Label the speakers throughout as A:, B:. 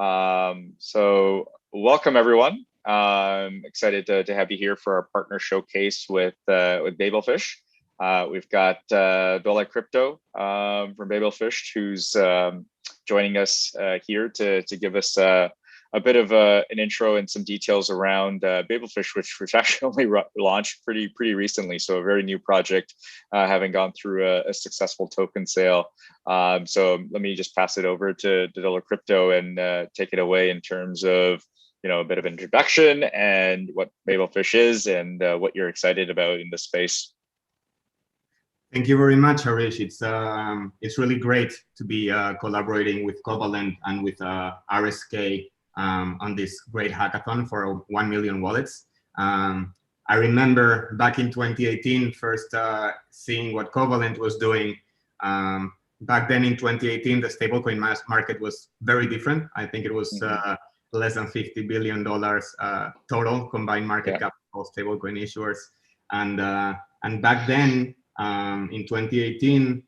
A: So welcome everyone. I'm excited to have you here for our partner showcase with BabelFish. We've got Dola Crypto from BabelFish, who's joining us here to give us a bit of an intro and some details around BabelFish, which actually only launched pretty recently. So a very new project, having gone through a successful token sale. So let me just pass it over to Dola Crypto and take it away in terms of a bit of introduction and what BabelFish is and what you're excited about in the space.
B: Thank you very much, Harish. It's really great to be collaborating with Covalent and with RSK on this great hackathon for 1 million wallets. I remember back in 2018, first seeing what Covalent was doing. Back then in 2018, the stablecoin market was very different. I think it was less than $50 billion total combined market cap of stablecoin issuers. And back then, in 2018,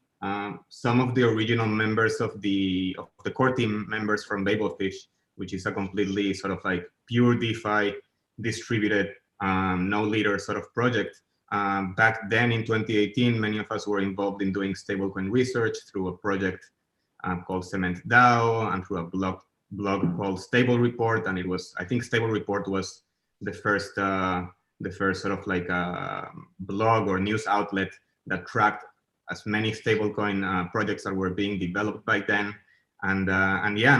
B: some of the original members of the core team members from BabelFish, which is a completely sort of like pure DeFi distributed no leader sort of project. Back then in 2018, many of us were involved in doing stablecoin research through a project called Cement DAO and through a blog called Stable Report. And it was, I think Stable Report was the first sort of like blog or news outlet that tracked as many stablecoin projects that were being developed by then. And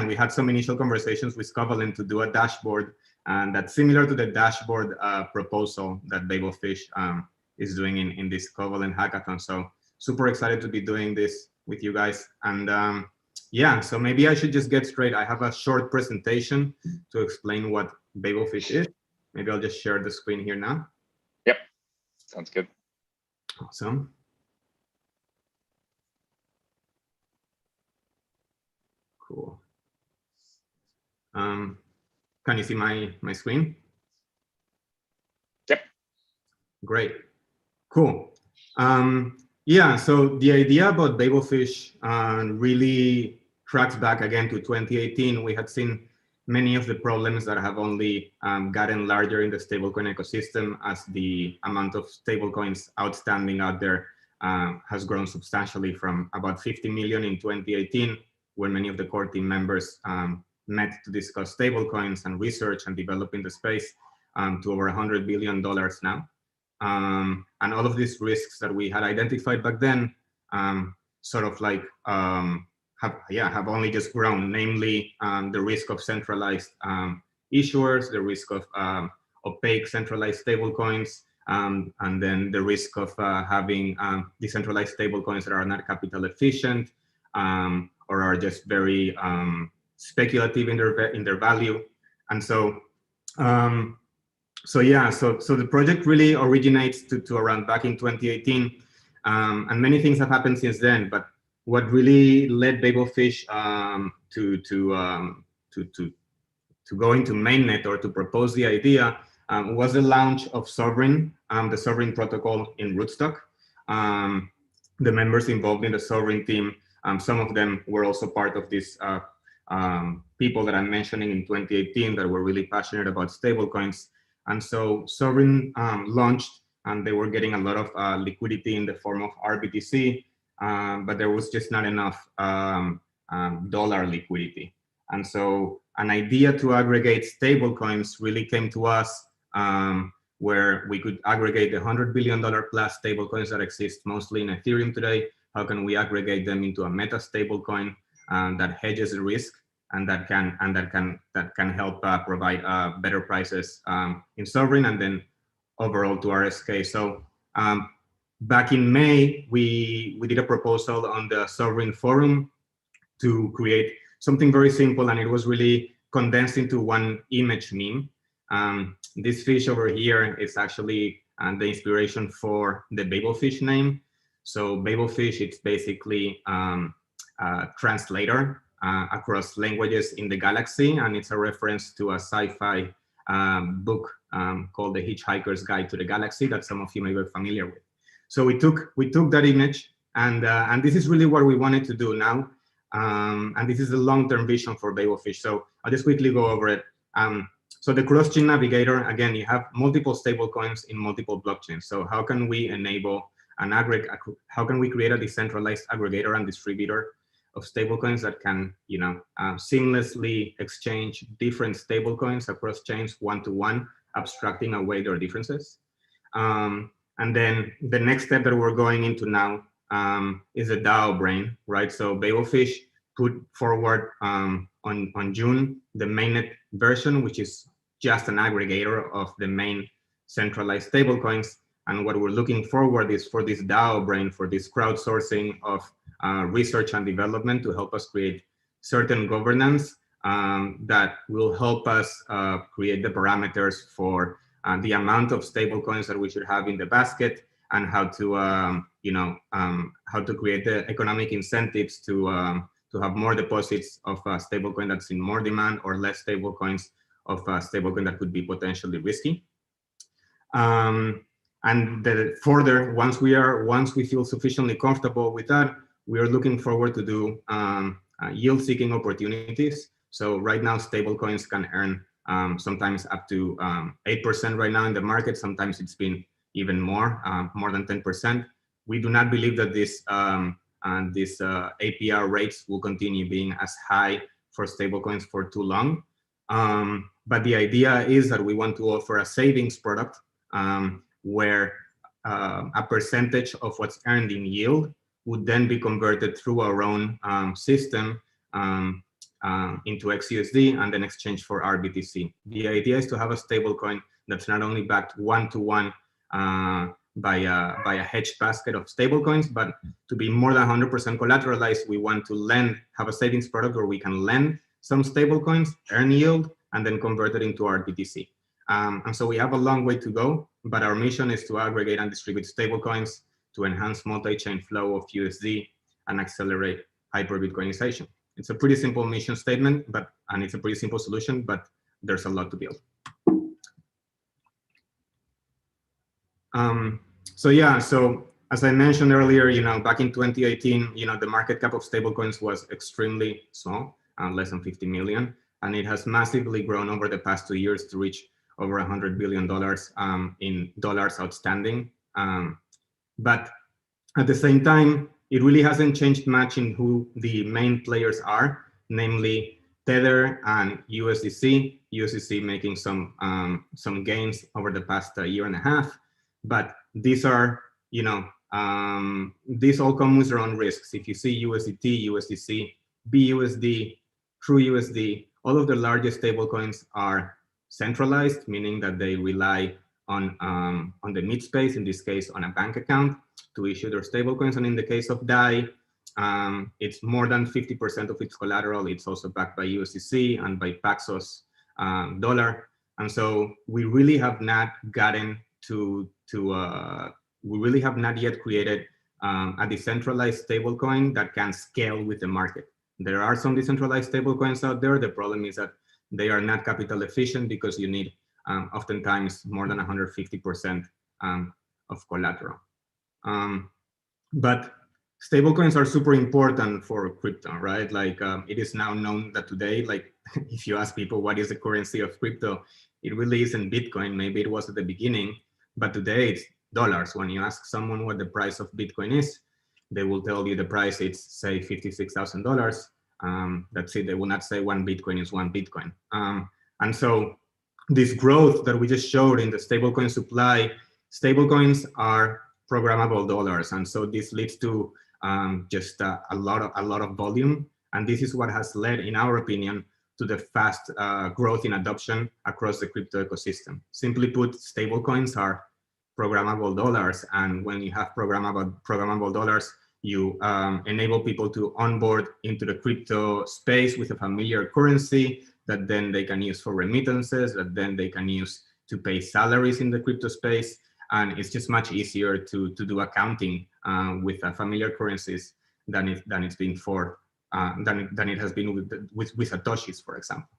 B: we had some initial conversations with Covalent to do a dashboard, and that's similar to the dashboard proposal that BabelFish is doing in this Covalent hackathon. So super excited to be doing this with you guys. And so maybe I should just get straight. I have a short presentation to explain what BabelFish is. Maybe I'll just share the screen here now.
A: Yep, sounds good.
B: Awesome. Cool. Can you see my screen?
A: Yep.
B: Great. Cool. So the idea about BabelFish really tracks back again to 2018. We had seen many of the problems that have only gotten larger in the stablecoin ecosystem as the amount of stablecoins outstanding out there has grown substantially from about 50 million in 2018, when many of the core team members met to discuss stablecoins and research and develop in the space, to over $100 billion now. And all of these risks that we had identified back then sort of like have only just grown, namely the risk of centralized issuers, the risk of opaque centralized stablecoins, and then the risk of having decentralized stablecoins that are not capital efficient, or are just very speculative in their value. And so the project really originates to around back in 2018, and many things have happened since then. But what really led BabelFish to go into mainnet or to propose the idea was the launch of Sovereign, the Sovereign protocol in Rootstock. The members involved in the Sovereign team, some of them were also part of this people that I'm mentioning in 2018 that were really passionate about stablecoins. And so Sovereign launched, and they were getting a lot of liquidity in the form of RBTC, but there was just not enough dollar liquidity. And so an idea to aggregate stablecoins really came to us, where we could aggregate the $100 billion plus stablecoins that exist mostly in Ethereum today. How can we aggregate them into a meta stablecoin that hedges the risk and that can help provide better prices in Sovereign and then overall to RSK. So back in May, we did a proposal on the Sovereign forum to create something very simple, and it was really condensed into one image meme. This fish over here is actually the inspiration for the BabelFish name. So BabelFish, it's basically a translator across languages in the galaxy, and it's a reference to a sci-fi book called The Hitchhiker's Guide to the Galaxy that some of you may be familiar with. So we took that image, and this is really what we wanted to do now. And this is the long-term vision for BabelFish. So I'll just quickly go over it. So the cross-chain navigator, again, you have multiple stablecoins in multiple blockchains. So how can we enable how can we create a decentralized aggregator and distributor of stablecoins that can, seamlessly exchange different stablecoins across chains one-to-one, abstracting away their differences. And then the next step that we're going into now is a DAO brain, right? So BabelFish put forward on June the mainnet version, which is just an aggregator of the main centralized stablecoins. And what we're looking forward is for this DAO brain, for this crowdsourcing of research and development to help us create certain governance that will help us create the parameters for the amount of stablecoins that we should have in the basket, and how to how to create the economic incentives to have more deposits of stablecoin that's in more demand, or less stablecoins of stablecoin that could be potentially risky. And further, once we feel sufficiently comfortable with that, we are looking forward to do yield-seeking opportunities. So right now, stablecoins can earn sometimes up to 8% right now in the market. Sometimes it's been even more than 10%. We do not believe that this APR rates will continue being as high for stablecoins for too long. But the idea is that we want to offer a savings product where a percentage of what's earned in yield would then be converted through our own system into XUSD and then exchanged for RBTC. The idea is to have a stablecoin that's not only backed one-to-one by a hedged basket of stablecoins, but to be more than 100% collateralized, we want to have a savings product where we can lend some stablecoins, earn yield, and then convert it into RBTC. And so we have a long way to go, but our mission is to aggregate and distribute stablecoins to enhance multi-chain flow of USD and accelerate hyper-Bitcoinization. It's a pretty simple mission statement, and it's a pretty simple solution, but there's a lot to build. So as I mentioned earlier, back in 2018, the market cap of stablecoins was extremely small, less than 50 million, and it has massively grown over the past 2 years to reach over $100 billion in dollars outstanding. But at the same time, it really hasn't changed much in who the main players are, namely Tether and USDC. USDC making some gains over the past year and a half, but these are, these all come with their own risks. If you see USDT, USDC, BUSD, TrueUSD, all of the largest stablecoins are centralized, meaning that they rely on the mid space, in this case on a bank account, to issue their stablecoins. And in the case of DAI, it's more than 50% of its collateral. It's also backed by USDC and by Paxos dollar. And so we really have not gotten we really have not yet created a decentralized stablecoin that can scale with the market. There are some decentralized stablecoins out there. The problem is that they are not capital efficient because you need oftentimes more than 150% of collateral. But stablecoins are super important for crypto, right? Like it is now known that today, like if you ask people what is the currency of crypto, it really isn't Bitcoin. Maybe it was at the beginning, but today it's dollars. When you ask someone what the price of Bitcoin is, they will tell you the price is, say, $56,000. That's it. They will not say one Bitcoin is one Bitcoin. And so this growth that we just showed in the stablecoin supply, stablecoins are programmable dollars. And so this leads to just a lot of volume. And this is what has led, in our opinion, to the fast growth in adoption across the crypto ecosystem. Simply put, stablecoins are programmable dollars. And when you have programmable dollars, you enable people to onboard into the crypto space with a familiar currency that then they can use for remittances, that then they can use to pay salaries in the crypto space. And it's just much easier to do accounting with familiar currencies than it's been for than it has been with Satoshis, for example.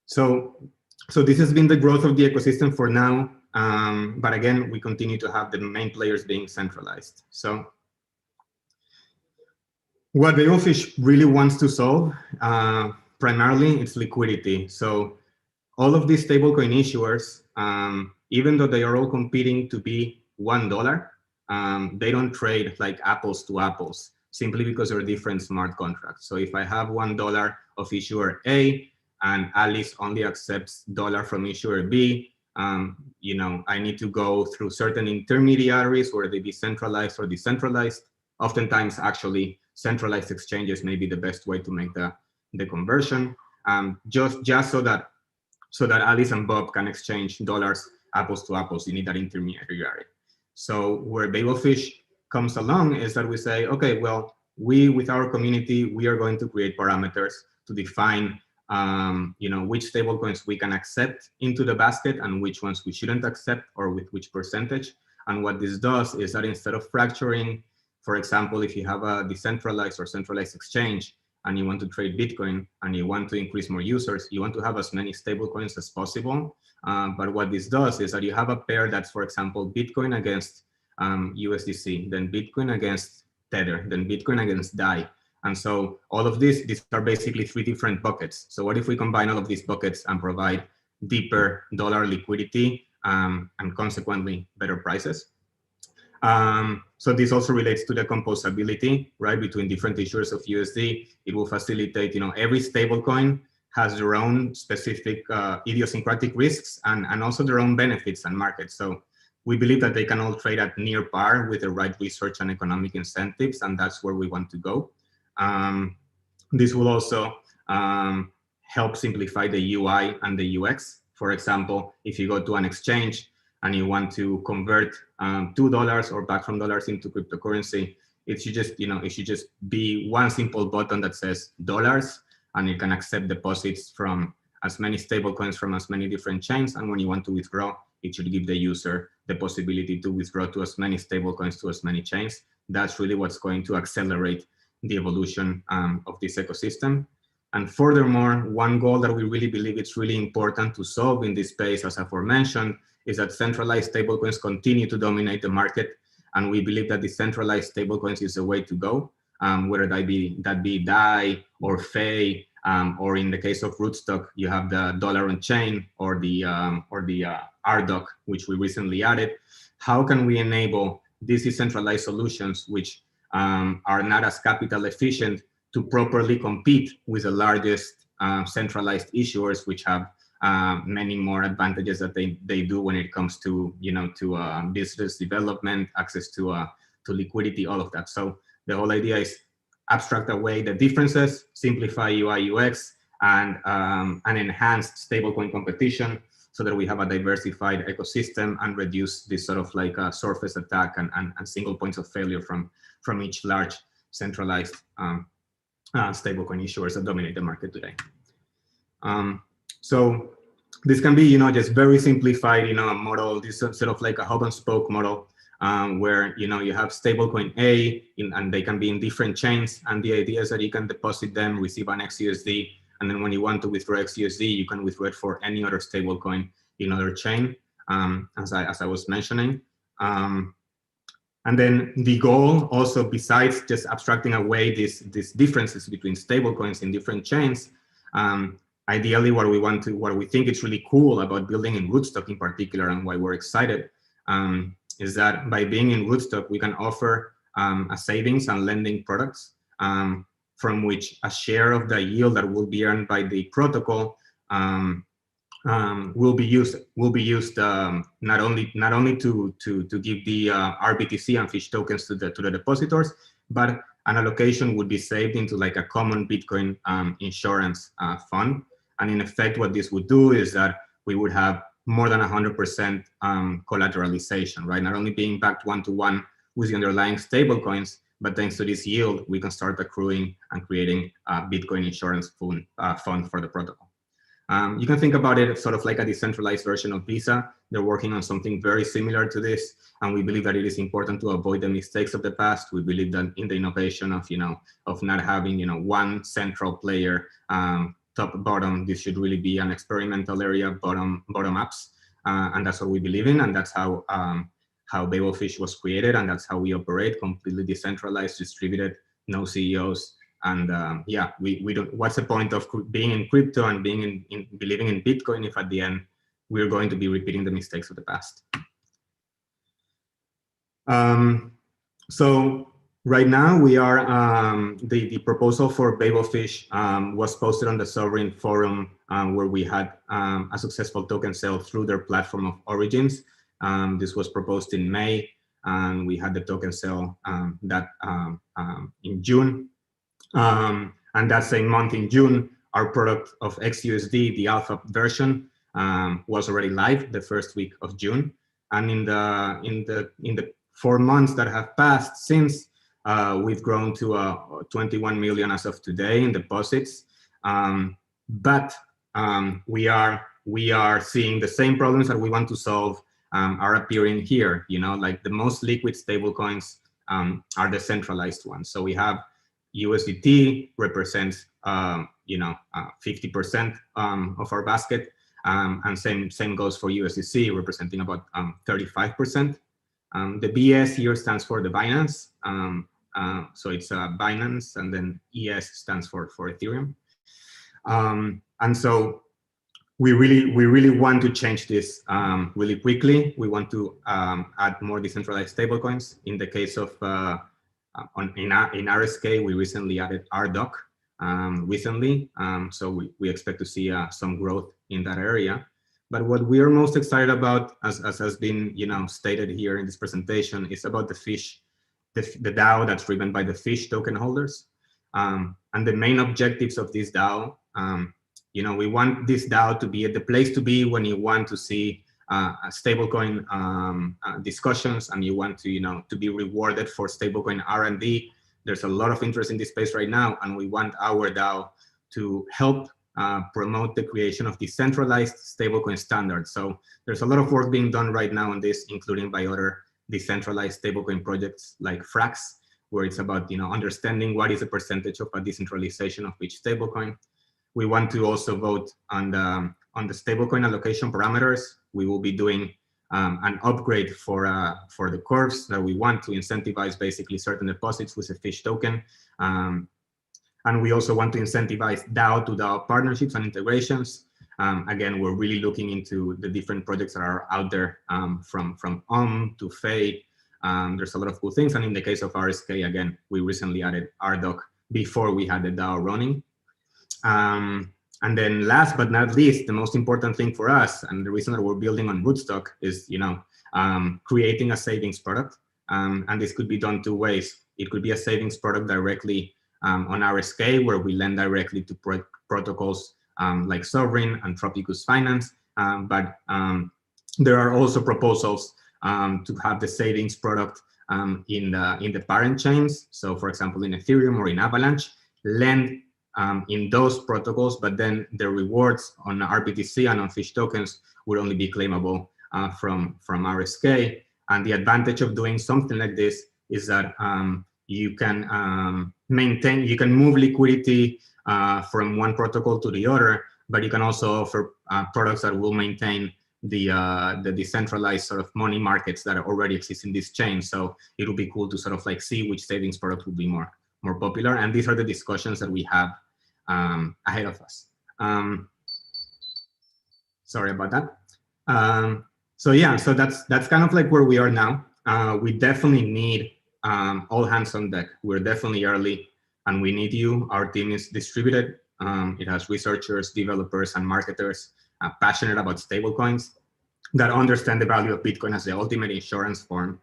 B: So this has been the growth of the ecosystem for now. But again, we continue to have the main players being centralized. So What BabelFish really wants to solve, primarily, it's liquidity. So all of these stablecoin issuers, even though they are all competing to be $1, they don't trade like apples to apples, simply because they're different smart contracts. So if I have $1 of issuer A and Alice only accepts dollar from issuer B, I need to go through certain intermediaries, whether they be centralized or decentralized. Oftentimes, actually, centralized exchanges may be the best way to make the conversion, just so that Alice and Bob can exchange dollars apples to apples. You need that intermediary. So where BabelFish comes along is that we say, okay, well, we, with our community, we are going to create parameters to define which stablecoins we can accept into the basket and which ones we shouldn't accept, or with which percentage. And what this does is that instead of fracturing, for example, if you have a decentralized or centralized exchange and you want to trade Bitcoin and you want to increase more users, you want to have as many stablecoins as possible. But what this does is that you have a pair that's, for example, Bitcoin against USDC, then Bitcoin against Tether, then Bitcoin against DAI. And so all of these are basically 3 different buckets. So what if we combine all of these buckets and provide deeper dollar liquidity and consequently better prices? So this also relates to the composability, right, between different issuers of USD. It will facilitate, every stablecoin has their own specific idiosyncratic risks and also their own benefits and markets. So we believe that they can all trade at near par with the right research and economic incentives, and that's where we want to go. This will also help simplify the UI and the UX. For example, if you go to an exchange and you want to convert $2 or back from dollars into cryptocurrency, it should just be one simple button that says dollars, and you can accept deposits from as many stablecoins from as many different chains. And when you want to withdraw, it should give the user the possibility to withdraw to as many stablecoins to as many chains. That's really what's going to accelerate the evolution of this ecosystem. And furthermore, one goal that we really believe it's really important to solve in this space, as aforementioned, is that centralized stablecoins continue to dominate the market. And we believe that decentralized stablecoins is the way to go, whether that be DAI or FEI, or in the case of Rootstock, you have the dollar on chain or the RDoc, which we recently added. How can we enable these decentralized solutions, which are not as capital efficient, to properly compete with the largest centralized issuers, which have many more advantages that they do when it comes to business development, access to liquidity, all of that. So the whole idea is abstract away the differences, simplify UI UX, and enhance stablecoin competition, so that we have a diversified ecosystem and reduce this sort of like surface attack and single points of failure from each large centralized stablecoin issuers that dominate the market today. So this can be, just very simplified, a model, this sort of like a hub and spoke model, where, you have stablecoin A and they can be in different chains. And the idea is that you can deposit them, receive an XUSD, and then when you want to withdraw XUSD, you can withdraw it for any other stablecoin in other chain, as I was mentioning. And then the goal also, besides just abstracting away these differences between stablecoins in different chains, ideally what we think is really cool about building in Rootstock in particular, and why we're excited, is that by being in Rootstock, we can offer a savings and lending products, from which a share of the yield that will be earned by the protocol will be used not only to give the RBTC and Fish tokens to the depositors, but an allocation would be saved into like a common Bitcoin insurance fund. And in effect, what this would do is that we would have more than 100% collateralization, right? Not only being backed one-to-one with the underlying stablecoins, but thanks to this yield, we can start accruing and creating a Bitcoin insurance fund for the protocol. You can think about it sort of like a decentralized version of Visa. They're working on something very similar to this, and we believe that it is important to avoid the mistakes of the past. We believe that in the innovation of not having one central player, top bottom, this should really be an experimental area, bottom ups, and that's what we believe in, and that's how BabelFish was created, and that's how we operate, completely decentralized, distributed, no CEOs. And yeah, we don't, what's the point of being in crypto and being believing in Bitcoin if at the end we're going to be repeating the mistakes of the past? So right now we are, the proposal for BabelFish was posted on the Sovereign Forum, where we had a successful token sale through their platform of origins. This was proposed in May, and we had the token sale in June. And that same month in June, our product of XUSD, the alpha version, was already live the first week of June. And in the 4 months that have passed since, we've grown to 21 million as of today in deposits. But we are seeing the same problems that we want to solve are appearing here. You know, like the most liquid stablecoins are the centralized ones. So we have USDT represents 50% of our basket, and same goes for USDC, representing about 35%. The BS here stands for the Binance, so it's Binance, and then ES stands for Ethereum. And so we really want to change this really quickly. We want to add more decentralized stablecoins. In the case of in RSK, we recently added RDoc recently, so we expect to see some growth in that area. But what we are most excited about, as has been stated here in this presentation, is about the Fish, the DAO that's driven by the Fish token holders, and the main objectives of this DAO. We want this DAO to be the place to be when you want to see stablecoin discussions, and you want to be rewarded for stablecoin R&D. There's a lot of interest in this space right now, and we want our DAO to help promote the creation of decentralized stablecoin standards. So there's a lot of work being done right now on this, including by other decentralized stablecoin projects like Frax, where it's about understanding what is the percentage of a decentralization of each stablecoin. We want to also vote on the stablecoin allocation parameters. We will be doing an upgrade for the curves that we want to incentivize basically certain deposits with a Fish token. And we also want to incentivize DAO to DAO partnerships and integrations. Again, we're really looking into the different projects that are out there, from to Fei. There's a lot of cool things. And in the case of RSK, again, we recently added RDoc before we had the DAO running. And then last but not least, the most important thing for us, and the reason that we're building on Rootstock, is creating a savings product. And this could be done two ways. It could be a savings product directly on RSK, where we lend directly to protocols like Sovereign and Tropicus Finance. But there are also proposals to have the savings product in the parent chains. So for example, in Ethereum or in Avalanche, lend in those protocols, but then the rewards on RBTC and on Fish tokens would only be claimable from RSK. And the advantage of doing something like this is that you can move liquidity from one protocol to the other, but you can also offer products that will maintain the decentralized sort of money markets that already exist in this chain. So it will be cool to sort of like see which savings product will be more popular. And these are the discussions that we have ahead of us. Sorry about that. So yeah, so that's kind of like where we are now. We definitely need all hands on deck. We're definitely early, and we need you. Our team is distributed. It has researchers, developers, and marketers passionate about stablecoins that understand the value of Bitcoin as the ultimate insurance form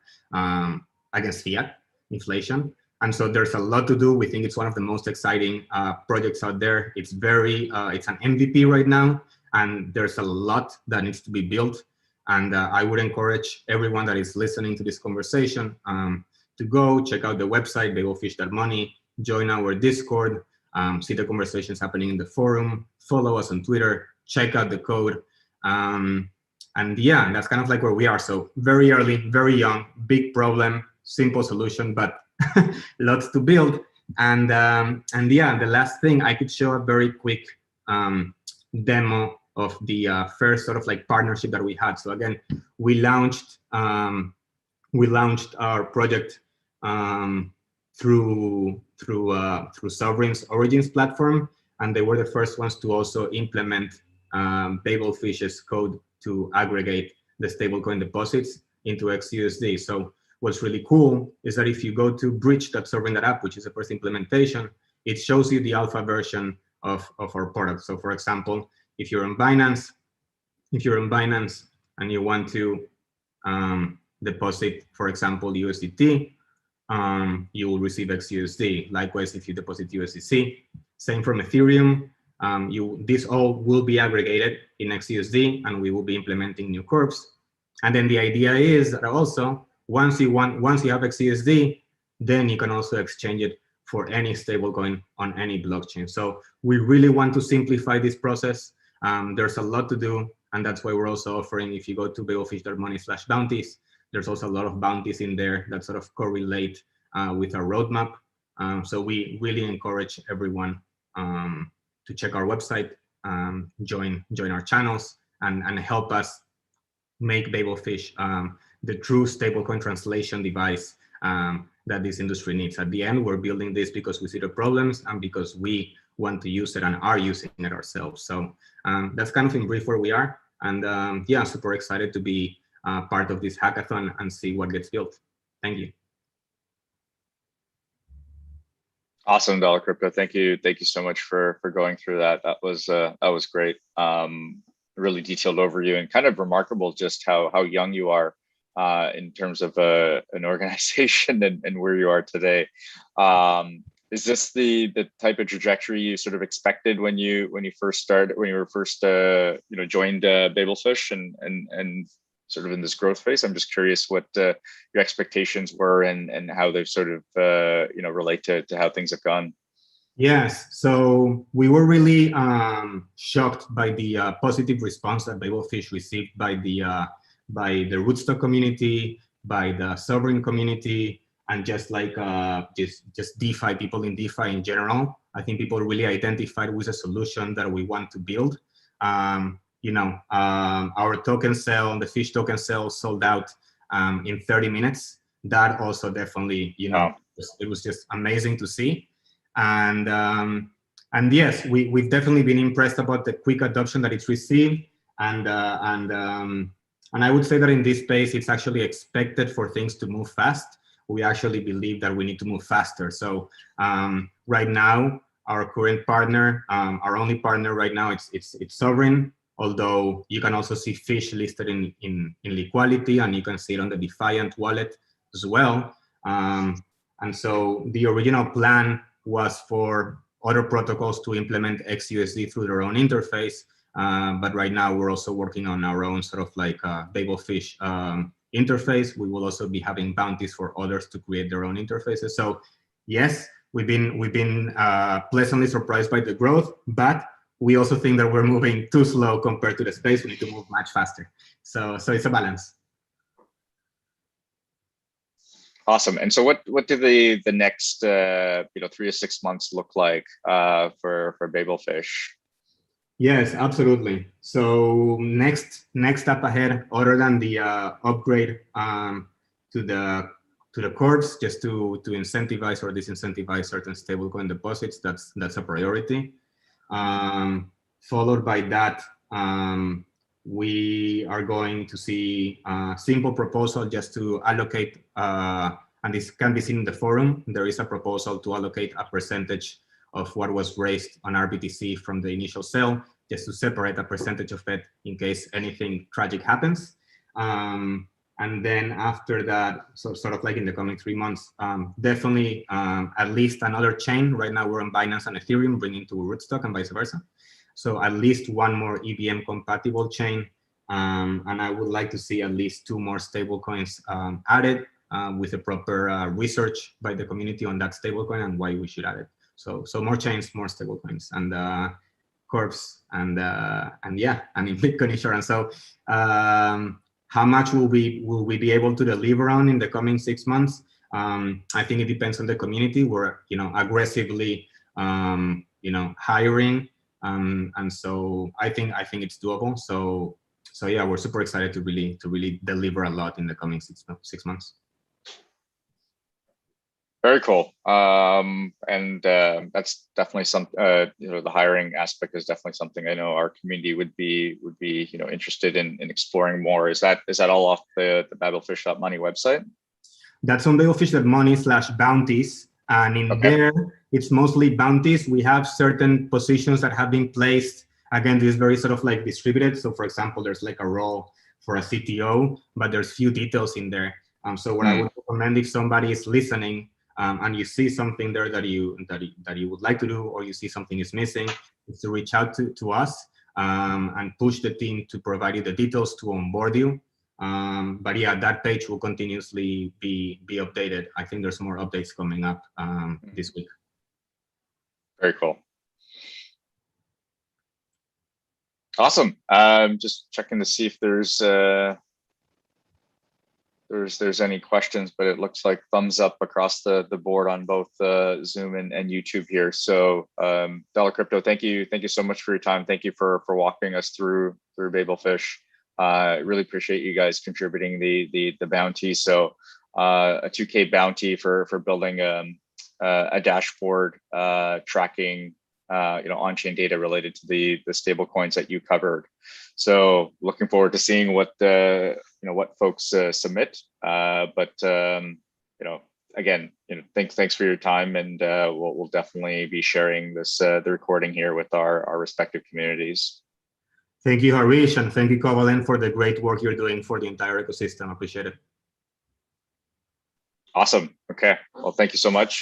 B: against fiat inflation. And so there's a lot to do. We think it's one of the most exciting projects out there. It's it's an MVP right now, and there's a lot that needs to be built. And I would encourage everyone that is listening to this conversation to go check out the website, babelfish.money, join our Discord, see the conversations happening in the forum, follow us on Twitter, check out the code. And yeah, that's kind of like where we are. So very early, very young, big problem, simple solution, but lots to build. And yeah, the last thing, I could show a very quick demo of the first sort of like partnership that we had. So again, we launched our project through through Sovereign's Origins platform, and they were the first ones to also implement BabelFish's code to aggregate the stablecoin deposits into XUSD. So what's really cool is that if you go to bridge.sovereign.app, which is the first implementation, it shows you the alpha version of our product. So for example, if you're on Binance and you want to deposit, for example, USDT, you will receive XUSD. Likewise, if you deposit USDC, same from Ethereum, this all will be aggregated in XUSD, and we will be implementing new curves. And then the idea is that also, once you have XUSD, then you can also exchange it for any stablecoin on any blockchain. So we really want to simplify this process. There's a lot to do, and that's why we're also offering, if you go to babelfish.money/bounties, there's also a lot of bounties in there that sort of correlate with our roadmap. So we really encourage everyone to check our website, join our channels, and help us make BabelFish the true stablecoin translation device that this industry needs. At the end, we're building this because we see the problems and because we want to use it and are using it ourselves. So that's kind of in brief where we are. And yeah, super excited to be part of this hackathon and see what gets built. Thank you.
A: Awesome, Dollar Crypto. Thank you so much for going through that. That was great. Really detailed overview, and kind of remarkable just how young you are in terms of an organization and where you are today. Is this the type of trajectory you sort of expected when you first started, when you were first joined BabelFish and sort of in this growth phase? I'm just curious what your expectations were and how they've sort of relate to how things have gone.
B: Yes, so we were really shocked by the positive response that BabelFish received by the Rootstock community, by the Sovereign community, and just like just DeFi, people in DeFi in general. I think people really identified with a solution that we want to build. Our token sale, the Fish token sale, sold out in 30 minutes. That also definitely,
A: Wow.
B: it was just amazing to see. And yes, we've definitely been impressed about the quick adoption that it's received. And I would say that in this space, it's actually expected for things to move fast. We actually believe that we need to move faster. So right now, our current partner, our only partner right now, it's Sovereign. Although you can also see Fish listed in Liquidity, and you can see it on the Defiant wallet as well. And so the original plan was for other protocols to implement XUSD through their own interface. But right now we're also working on our own sort of like BabelFish interface. We will also be having bounties for others to create their own interfaces. So yes, we've been pleasantly surprised by the growth, but we also think that we're moving too slow compared to the space. We need to move much faster. So it's a balance.
A: Awesome. And so what do the next 3 to 6 months look like for BabelFish?
B: Yes, absolutely. So next up ahead, other than the upgrade to the curves, just to incentivize or disincentivize certain stablecoin deposits, that's a priority. Followed by that, we are going to see a simple proposal just to allocate, and this can be seen in the forum. There is a proposal to allocate a percentage of what was raised on RBTC from the initial sale, just to separate a percentage of it in case anything tragic happens. And then after that, so sort of like in the coming 3 months, definitely at least another chain. Right now we're on Binance and Ethereum, bringing to Rootstock and vice versa. So at least one more EVM compatible chain. And I would like to see at least 2 more stablecoins added with the proper research by the community on that stablecoin and why we should add it. So more chains, more stablecoins, and corps, and yeah, I mean Bitcoin insurance. So how much will we be able to deliver on in the coming 6 months? I think it depends on the community. We're aggressively hiring, and so I think it's doable. So yeah, we're super excited to really deliver a lot in the coming 6 months.
A: Very cool. And that's definitely some, the hiring aspect is definitely something I know our community would be, interested in exploring more. Is that all off the BabelFish.money website?
B: That's on BabelFish.money/bounties. And in there, it's mostly bounties. We have certain positions that have been placed. Again, this is very sort of like distributed. So for example, there's like a role for a CTO, but there's few details in there. So what I would recommend if somebody is listening and you see something there that you would like to do, or you see something is missing, is to reach out to us and push the team to provide you the details to onboard you. But yeah, that page will continuously be updated. I think there's more updates coming up this week.
A: Very cool. Awesome. Just checking to see if there's any questions, but it looks like thumbs up across the board on both Zoom and YouTube here. So Dollar Crypto, thank you so much for your time. Thank you for walking us through BabelFish. I really appreciate you guys contributing the bounty. So a 2K bounty for building a dashboard tracking on-chain data related to the stable coins that you covered. So looking forward to seeing what what folks submit. But again, thanks for your time, and we'll definitely be sharing this the recording here with our respective communities.
B: Thank you, Harish, and thank you, Covalent, for the great work you're doing for the entire ecosystem. Appreciate it.
A: Awesome. Okay. Well, thank you so much.